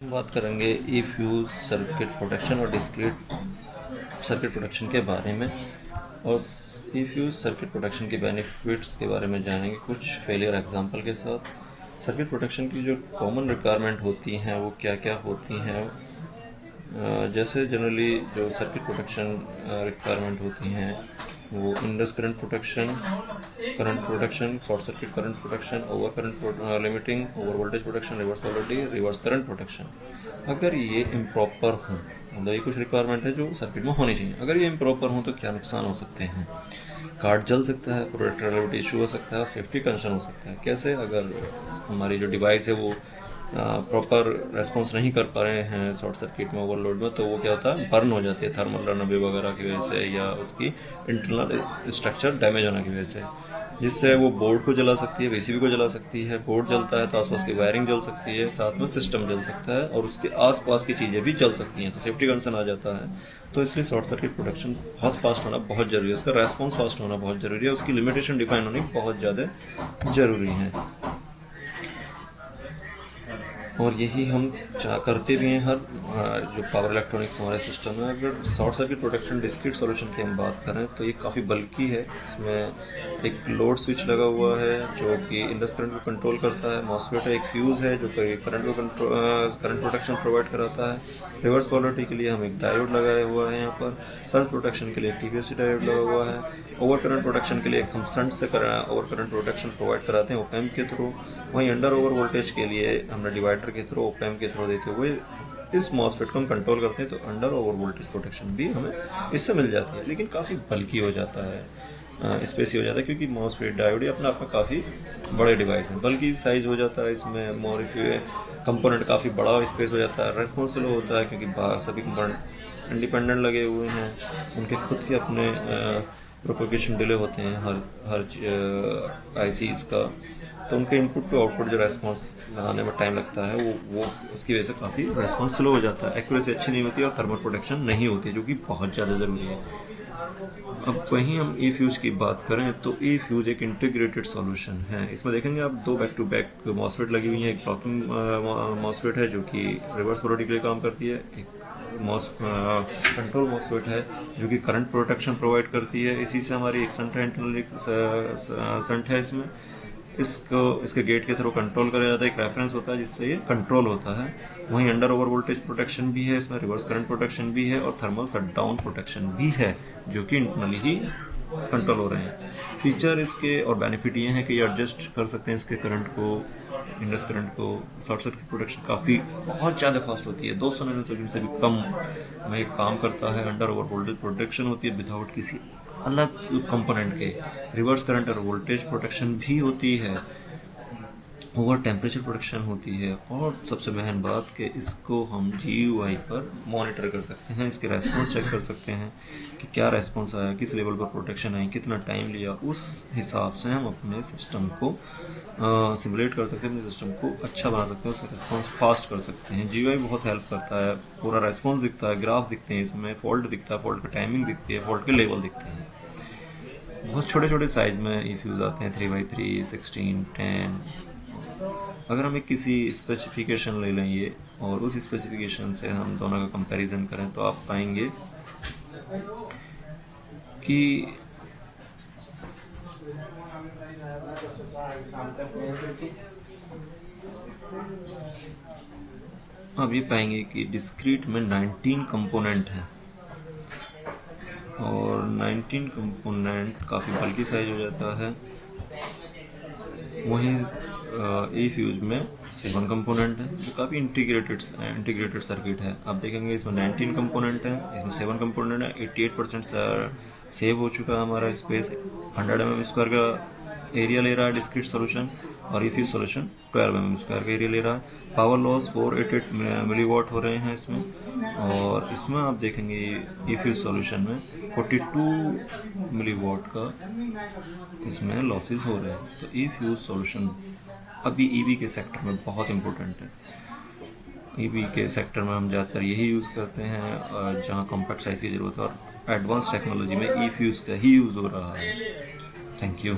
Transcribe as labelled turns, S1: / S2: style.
S1: बात करेंगे ई fuse circuit protection और डिस्क्रीट सर्किट प्रोटेक्शन के बारे में, और ई फ्यूज सर्किट प्रोटेक्शन के बेनिफिट्स के बारे में जानेंगे कुछ फेलियर एग्जांपल के साथ। सर्किट प्रोटेक्शन की जो कॉमन रिक्वायरमेंट होती हैं वो क्या क्या होती हैं। जैसे जनरली जो सर्किट प्रोटेक्शन रिक्वायरमेंट होती हैं वो Indus current protection, short circuit current protection, over current limiting, over voltage protection, reverse polarity, reverse current protection. अगर ये इम्प्रॉपर हों, मतलब ये कुछ रिक्वायरमेंट है जो सर्किट में होनी चाहिए, अगर ये इम्प्रॉपर हों तो क्या नुकसान हो सकते हैं। कार्ड जल सकता है, प्रोटेक्टिविटी इशू हो सकता है, सेफ्टी कंसर्न हो सकता है। कैसे? अगर हमारी जो डिवाइस है वो प्रॉपर रेस्पॉन्स नहीं कर पा रहे हैं शॉर्ट सर्किट में, ओवरलोड में, तो वो क्या होता है, बर्न हो जाती है थर्मल रनअवे वगैरह की वजह से, या उसकी इंटरनल स्ट्रक्चर डैमेज होने की वजह से, जिससे वो बोर्ड को जला सकती है, पीसीबी को जला सकती है। बोर्ड जलता है तो आसपास की वायरिंग जल सकती है, साथ में सिस्टम जल सकता है, और उसके आसपास की चीज़ें भी जल सकती हैं, तो सेफ्टी कंसर्न आ जाता है। तो इसलिए शॉर्ट सर्किट प्रोटेक्शन बहुत फास्ट होना बहुत ज़रूरी है, उसका रेस्पॉन्स फास्ट होना बहुत ज़रूरी है, उसकी लिमिटेशन डिफाइन होनी बहुत ज़्यादा ज़रूरी है। और यही हम करते भी हैं हर जो पावर इलेक्ट्रॉनिक्स हमारे सिस्टम में। अगर short circuit protection discrete solution की हम बात करें तो ये काफ़ी बल्कि है। इसमें एक लोड स्विच लगा हुआ है जो कि इंडस करंट को कंट्रोल करता है, मॉसफेट है, एक फ्यूज़ है जो करंट को करंट प्रोटेक्शन प्रोवाइड कराता है। रिवर्स पोलरिटी के लिए हम एक डायोड लगाया हुआ है यहाँ पर। सर्ज प्रोटेक्शन के लिए एक टीपीएससी डायोड लगा हुआ है। ओवर करंट प्रोटेक्शन के लिए हम शंट से ओवर करंट प्रोटेक्शन प्रोवाइड कराते हैं ओपैम्प के थ्रू। वहीं अंडर ओवर वोल्टेज के लिए हमने डिवाइडर के थ्रू, ओपैम्प के थ्रू देते हुए इस मॉसफेट को हम कंट्रोल करते हैं, तो अंडर ओवर वोल्टेज प्रोटेक्शन भी हमें इससे मिल जाती है। लेकिन काफ़ी बल्कि हो जाता है, स्पेसी हो जाता है, क्योंकि मॉसफेट डायोड अपने आप में काफ़ी बड़े डिवाइस हैं, बल्कि साइज हो जाता है इसमें, मोर कंपोनेंट काफ़ी बड़ा स्पेस हो जाता है। रेस्पॉन्स स्लो होता है क्योंकि बाहर सभी कंपोनेंट इंडिपेंडेंट लगे हुए हैं, उनके खुद के अपने प्रोपोगेशन डिले होते हैं हर आईसीज का, तो उनके इनपुट टू आउटपुट जो रेस्पॉन्स बनाने में टाइम लगता है वो उसकी वजह से काफ़ी रेस्पॉन्स स्लो हो जाता है, एक्यूरेसी अच्छी नहीं होती और थर्मल प्रोटेक्शन नहीं होती, जो कि बहुत ज़्यादा ज़रूरी है। अब वहीं हम ई फ्यूज की बात करें तो ई फ्यूज एक इंटीग्रेटेड सॉल्यूशन है। इसमें देखेंगे आप दो बैक टू बैक मॉसफेट लगी हुई हैं। एक ब्लॉकिंग मॉसफेट है जो कि रिवर्स पोलरिटी के लिए काम करती है, एक कंट्रोल मॉसफेट है जो कि करंट प्रोटेक्शन प्रोवाइड करती है। इसी से हमारी एक संट है, इंटरनल संट है इसमें, इसके गेट के थ्रू कंट्रोल करा जाता है, एक रेफरेंस होता है जिससे ये कंट्रोल होता है। वहीं अंडर ओवर वोल्टेज प्रोटेक्शन भी है इसमें, रिवर्स करंट प्रोटेक्शन भी है, और थर्मल शटडाउन प्रोटेक्शन भी है, जो कि इंटरनली ही कंट्रोल हो रहे हैं। फीचर इसके और बेनिफिट ये हैं कि ये एडजस्ट कर सकते हैं इसके करंट को, इंडस करंट को। शॉर्ट सर्किट प्रोटेक्शन काफ़ी बहुत ज़्यादा फास्ट होती है, 200 नैनो सेकंड से भी कम में काम करता है। अंडर ओवर वोल्टेज प्रोटेक्शन होती है विदाउट किसी अलग कंपोनेंट के। रिवर्स करंट और वोल्टेज प्रोटेक्शन भी होती है, ओवर टेम्परेचर प्रोटेक्शन होती है, और सबसे महन बात कि इसको हम GUI पर मॉनिटर कर सकते हैं, इसके रेस्पॉन्स चेक कर सकते हैं कि क्या रेस्पॉन्स आया, किस लेवल पर प्रोटेक्शन आई, कितना टाइम लिया। उस हिसाब से हम अपने सिस्टम को सिमुलेट कर सकते हैं, अपने सिस्टम को अच्छा बना सकते हैं, उसका रेस्पॉन्स फास्ट कर सकते हैं। GUI बहुत हेल्प करता है, पूरा रेस्पॉन्स दिखता है, ग्राफ दिखते हैं इसमें, फॉल्ट दिखता है, फॉल्ट की टाइमिंग दिखती है, फॉल्ट के लेवल दिखते हैं। बहुत छोटे छोटे साइज में ई फ्यूज़ आते हैं, 3x3, 16, 10। अगर हम एक किसी स्पेसिफिकेशन ले लें ये, और उस स्पेसिफिकेशन से हम दोनों का कंपैरिजन करें, तो आप पाएंगे कि आप ये पाएंगे कि डिस्क्रीट में 19 कंपोनेंट हैं, और 19 कंपोनेंट काफ़ी बल्कि साइज हो जाता है। वहीं ई फ्यूज में 7 कंपोनेंट है, जो काफ़ी इंटीग्रेटेड सर्किट है। आप देखेंगे इसमें 19 कंपोनेंट है, इसमें 7 कंपोनेंट है। 88% सेव हो चुका है हमारा स्पेस। 100 mm² का एरिया ले रहा है डिस्क्रीट सोल्यूशन, और ई फ्यूज सोल्यूशन 12 mm² का एरिया ले रहा है। पावर लॉस 488 मिलीवाट हो रहे हैं इसमें, और इसमें आप देखेंगे ई फ्यूज सोल्यूशन में 42 मिलीवाट का इसमें लॉसेस हो रहे हैं। तो ई फ्यूज सोल्यूशन अभी ईवी के सेक्टर में बहुत इम्पोर्टेंट है। ईवी के सेक्टर में हम ज़्यादातर यही यूज़ करते हैं जहाँ कॉम्पैक्ट साइज की ज़रूरत है, और एडवांस टेक्नोलॉजी में ई फ्यूज़ का ही यूज़ हो रहा है। Thank you.